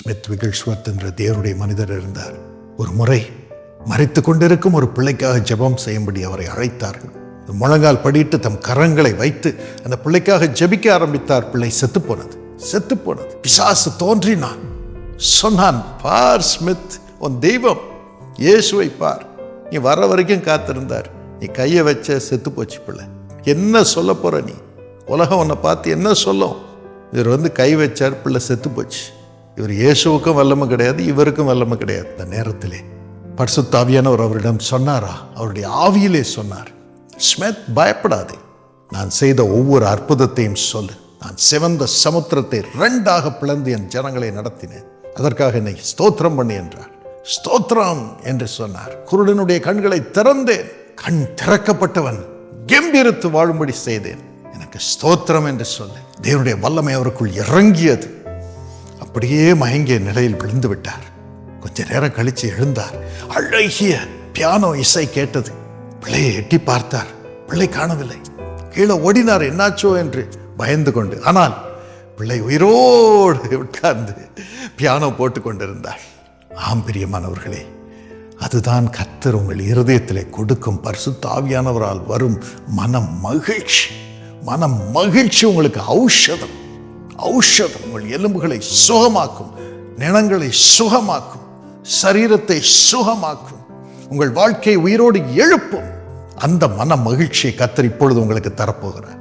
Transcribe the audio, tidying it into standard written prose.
Smith விகில்ஸ்வர்த் என்ற தேவனுடைய மனிதர் இருந்தார். ஒரு முறை மரித்து கொண்டிருக்கும் ஒரு பிள்ளைக்காக ஜெபம் செய்யும்படி அவரை அழைத்தார்கள். முழங்கால் படியிட்டு தம் கரங்களை வைத்து அந்த பிள்ளைக்காக ஜெபிக்க ஆரம்பித்தார். பிள்ளை செத்து போனது. பிசாசு தோன்றினான், சொன்னான், பார் ஸ்மித், உன் தெய்வம் இயேசுவை பார். நீ வர வரைக்கும் காத்திருந்தார், நீ கையை வச்ச செத்து போச்சு பிள்ளை. என்ன சொல்ல போற நீ? உலகம் உன்னை பார்த்து என்ன சொல்லும்? இவர் கை வச்சார், பிள்ளை செத்து போச்சு. இவர் இயேசுவுக்கும் வல்லமை கிடையாது, இவருக்கும் வல்லமை கிடையாது. இந்த நேரத்திலே பரிசுத்த ஆவியானவர் அவரிடம் சொன்னாரா? அவருடைய ஆவியிலே சொன்னார், ஸ்மித், பயப்படாதே, நான் செய்த ஒவ்வொரு அற்புதத்தையும் சொல்லு. நான் சிவந்த சமுத்திரத்தை 2ஆக பிளந்து என் ஜனங்களை நடத்தினேன், அதற்காக என்னை ஸ்தோத்திரம் பண்ணி என்றார். ஸ்தோத்திரம் என்று சொன்னார். குருடனுடைய கண்களை திறந்தேன், கண் திறக்கப்பட்டவன் கம்பீரித்து வாழும்படி செய்தேன், எனக்கு ஸ்தோத்திரம் என்று சொல்லு. தேவனுடைய வல்லமை அவருக்குள் இறங்கியது. அப்படியே மயங்கிய நிலையில் விழுந்து விட்டார். கொஞ்ச நேரம் கழித்து எழுந்தார். அழகிய பியானோ இசை கேட்டது. பிள்ளையை எட்டி பார்த்தார், பிள்ளை காணவில்லை. கீழே ஓடினார், என்னாச்சோ என்று பயந்து கொண்டு. ஆனால் பிள்ளை உயிரோடு உட்கார்ந்து பியானோ போட்டு கொண்டிருந்தார். ஆம் பிரியமானவர்களே, அதுதான் கர்த்தர் உங்கள் இருதயத்திலே கொடுக்கும் பரிசுத்த ஆவியானவரால் வரும் மனம் மகிழ்ச்சி உங்களுக்கு ஔஷதம். உங்கள் எலும்புகளை சுகமாக்கும், நிணங்களை சுகமாக்கும், சரீரத்தை சுகமாக்கும், உங்கள் வாழ்க்கையை உயிரோடு எழுப்பும். அந்த மன மகிழ்ச்சியை கர்த்தர் இப்பொழுது உங்களுக்கு தரப்போகிறார்.